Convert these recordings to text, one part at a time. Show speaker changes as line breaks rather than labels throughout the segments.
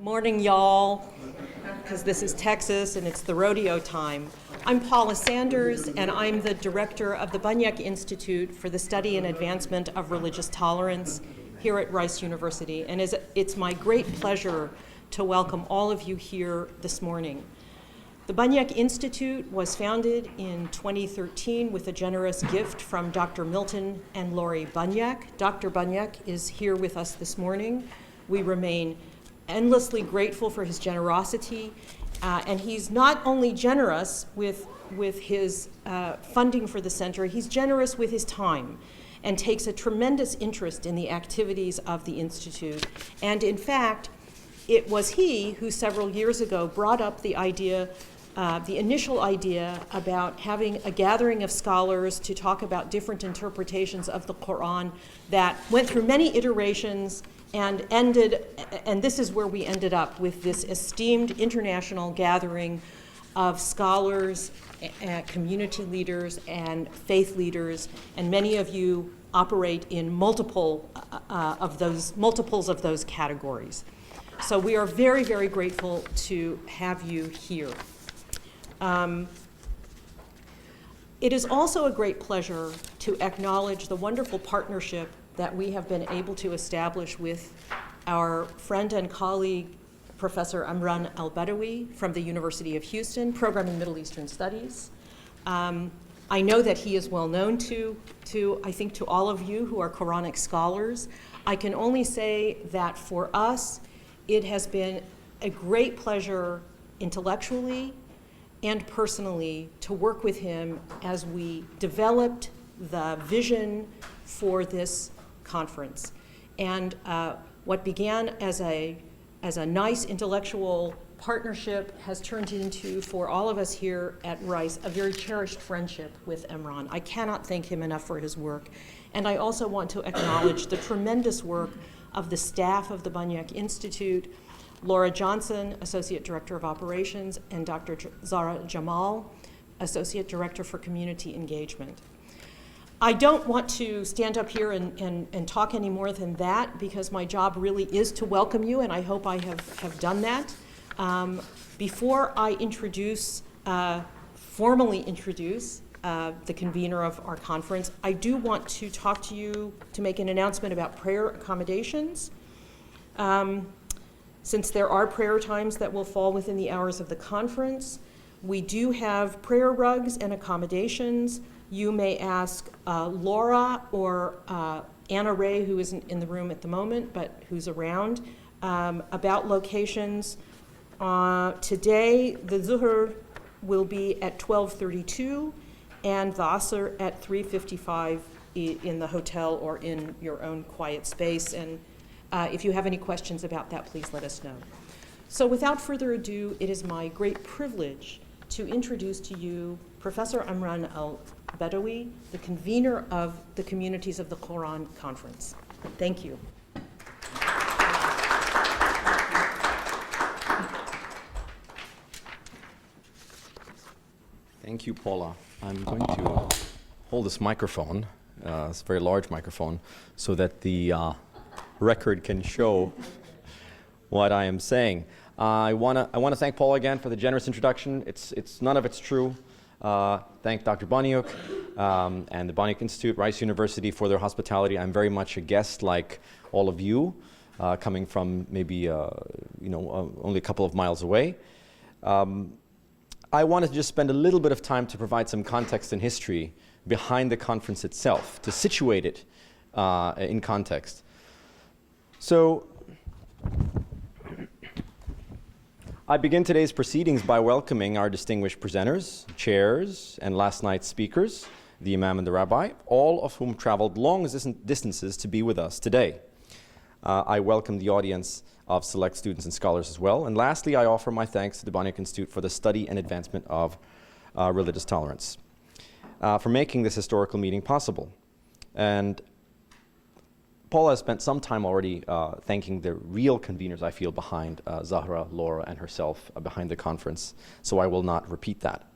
Morning, y'all, because this is Texas and it's the rodeo time. I'm Paula Sanders, and I'm the director of the Bunyak Institute for the Study and Advancement of Religious Tolerance here at Rice University. And it's my great pleasure to welcome all of you here this morning. The Bunyak Institute was founded in 2013 with a generous gift from Dr. Milton and Lori Bunyak. Dr. Bunyak is here with us this morning. We remain endlessly grateful for his generosity, and he's not only generous with his funding for the center, he's generous with his time and takes a tremendous interest in the activities of the Institute. And in fact, it was he who several years ago brought up the idea, the initial idea about having a gathering of scholars to talk about different interpretations of the Qur'an that went through many iterations and this is where we ended up with this esteemed international gathering of scholars, community leaders, and faith leaders, and many of you operate in multiples of those categories. So we are very, very grateful to have you here. It is also a great pleasure to acknowledge the wonderful partnership that we have been able to establish with our friend and colleague, Professor Amran al-Badawi from the University of Houston, Program in Middle Eastern Studies. I know that he is well known to all of you who are Quranic scholars. I can only say that for us, it has been a great pleasure intellectually and personally to work with him as we developed the vision for this conference. And what began as a nice intellectual partnership has turned into, for all of us here at Rice, a very cherished friendship with Imran. I cannot thank him enough for his work. And I also want to acknowledge the tremendous work of the staff of the Bunyak Institute, Laura Johnson, Associate Director of Operations, and Dr. Zara Jamal, Associate Director for Community Engagement. I don't want to stand up here and talk any more than that because my job really is to welcome you, and I hope I have done that. Before I formally introduce the convener of our conference, I do want to talk to you to make an announcement about prayer accommodations. Since there are prayer times that will fall within the hours of the conference, we do have prayer rugs and accommodations. You may ask Laura or Anna Ray, who isn't in the room at the moment, but who's around, about locations. Today, the Zuhr will be at 12:32 and the Asr at 3:55 in the hotel or in your own quiet space. And if you have any questions about that, please let us know. So without further ado, it is my great privilege to introduce to you Professor Amran al-Badawi, the convener of the Communities of the Quran Conference. Thank you.
Thank you, Paula. I'm going to hold this microphone, it's a very large microphone, so that the record can show what I am saying. I want to thank Paula again for the generous introduction. None of it's true. Thank Dr. Bunyak and the Bunyak Institute, Rice University for their hospitality. I'm very much a guest like all of you, coming from maybe only a couple of miles away. I wanted to just spend a little bit of time to provide some context and history behind the conference itself, to situate it in context. So, I begin today's proceedings by welcoming our distinguished presenters, chairs, and last night's speakers, the Imam and the Rabbi, all of whom traveled long distances to be with us today. I welcome the audience of select students and scholars as well. And lastly, I offer my thanks to the Bunyak Institute for the study and advancement of religious tolerance, for making this historical meeting possible. And Paula has spent some time already thanking the real conveners, I feel, behind Zahra, Laura, and herself behind the conference, so I will not repeat that.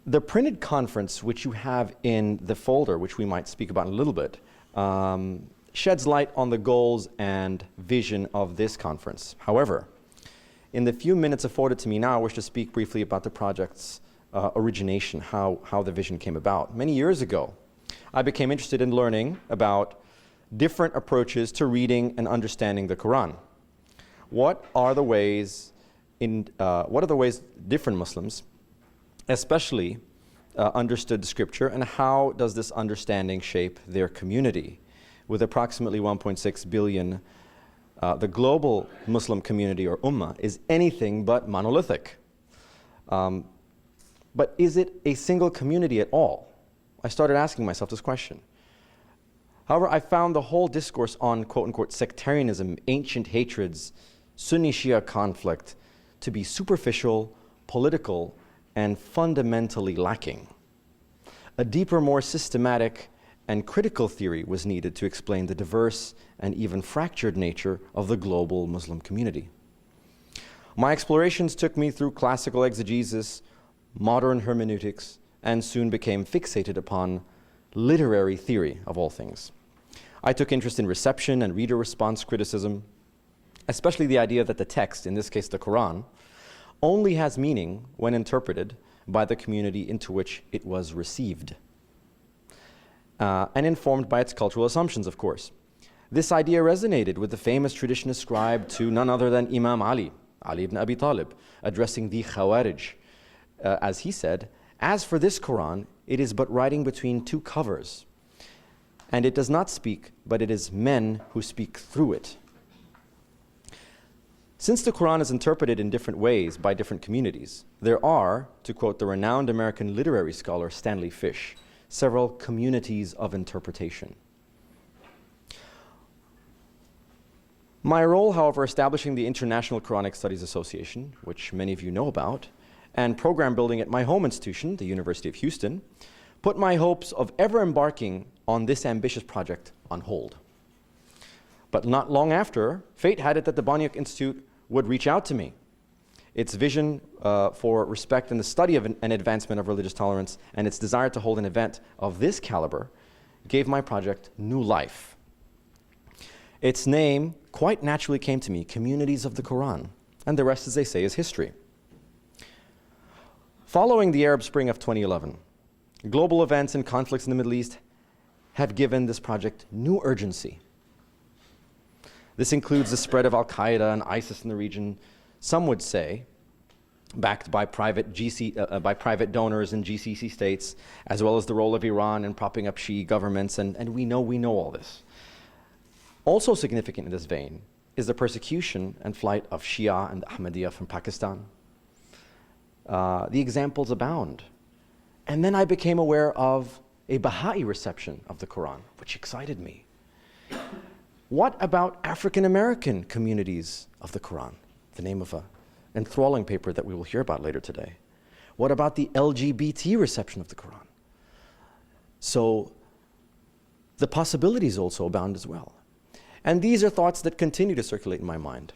The printed conference, which you have in the folder, which we might speak about in a little bit, sheds light on the goals and vision of this conference. However, in the few minutes afforded to me now, I wish to speak briefly about the project's origination, how the vision came about. Many years ago, I became interested in learning about different approaches to reading and understanding the Quran. What are the ways different Muslims, especially understood the scripture, and how does this understanding shape their community? With approximately 1.6 billion, the global Muslim community, or ummah, is anything but monolithic. But is it a single community at all? I started asking myself this question. However, I found the whole discourse on quote-unquote sectarianism, ancient hatreds, Sunni-Shia conflict to be superficial, political, and fundamentally lacking. A deeper, more systematic and critical theory was needed to explain the diverse and even fractured nature of the global Muslim community. My explorations took me through classical exegesis, modern hermeneutics, and soon became fixated upon literary theory of all things. I took interest in reception and reader response criticism, especially the idea that the text, in this case the Quran, only has meaning when interpreted by the community into which it was received, and informed by its cultural assumptions, of course. This idea resonated with the famous tradition ascribed to none other than Imam Ali ibn Abi Talib, addressing the Khawarij, as he said, "As for this Quran, it is but writing between two covers, and it does not speak, but it is men who speak through it." Since the Quran is interpreted in different ways by different communities, there are, to quote the renowned American literary scholar Stanley Fish, several communities of interpretation. My role, however, establishing the International Quranic Studies Association, which many of you know about, and program building at my home institution, the University of Houston, put my hopes of ever embarking on this ambitious project on hold. But not long after, fate had it that the Banyak Institute would reach out to me. Its vision for respect and the study of an advancement of religious tolerance and its desire to hold an event of this caliber gave my project new life. Its name quite naturally came to me, Communities of the Quran, and the rest, as they say, is history. Following the Arab Spring of 2011, global events and conflicts in the Middle East have given this project new urgency. This includes the spread of Al-Qaeda and ISIS in the region, some would say, backed by private donors in GCC states, as well as the role of Iran in propping up Shi'i governments, and we know all this. Also significant in this vein is the persecution and flight of Shia and Ahmadiyya from Pakistan. The examples abound. And then I became aware of a Baha'i reception of the Quran, which excited me. What about African American communities of the Quran? The name of an enthralling paper that we will hear about later today. What about the LGBT reception of the Quran? So the possibilities also abound as well. And these are thoughts that continue to circulate in my mind.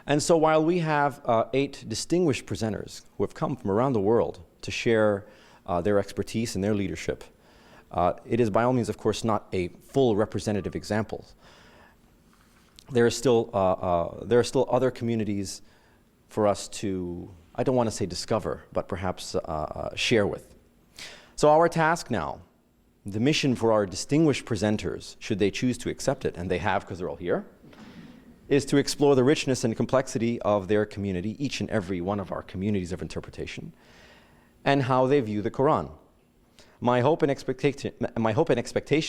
And so while we have 8 distinguished presenters who have come from around the world to share their expertise and their leadership, it is by all means, of course, not a full representative example. There are still other communities for us to, I don't want to say discover, but perhaps share with. So our task now, the mission for our distinguished presenters, should they choose to accept it, and they have because they're all here, is to explore the richness and complexity of their community, each and every one of our communities of interpretation, and how they view the Quran. My hope and expectation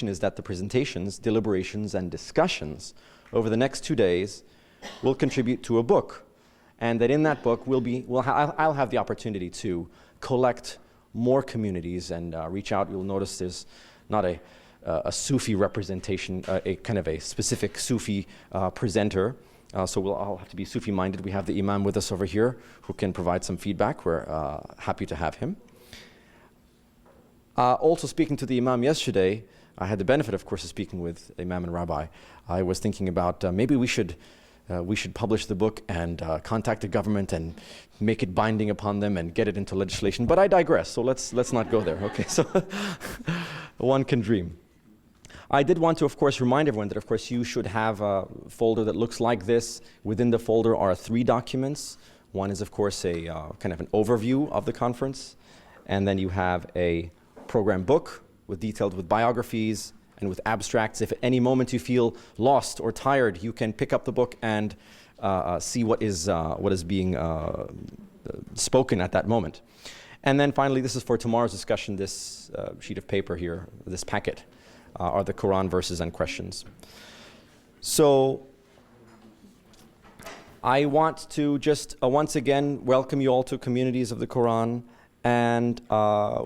is that the presentations, deliberations, and discussions over the next 2 days will contribute to a book, and that in that book I'll have the opportunity to collect more communities and reach out. You'll notice there's not a Sufi representation, a kind of a specific Sufi presenter. So we'll all have to be Sufi-minded. We have the Imam with us over here who can provide some feedback. We're happy to have him. Also speaking to the Imam yesterday, I had the benefit, of course, of speaking with Imam and Rabbi. I was thinking about maybe we should publish the book and contact the government and make it binding upon them and get it into legislation. But I digress, so let's not go there. Okay, so one can dream. I did want to, of course, remind everyone that, of course, you should have a folder that looks like this. Within the folder are 3 documents. One is, of course, a kind of an overview of the conference. And then you have a program book detailed with biographies and with abstracts. If at any moment you feel lost or tired, you can pick up the book and see what is being spoken at that moment. And then finally, this is for tomorrow's discussion, this sheet of paper here, this packet, are the Quran verses and questions. So I want to just once again welcome you all to Communities of the Quran. And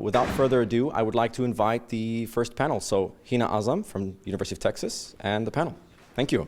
without further ado, I would like to invite the first panel. So Hina Azam from University of Texas and the panel. Thank you.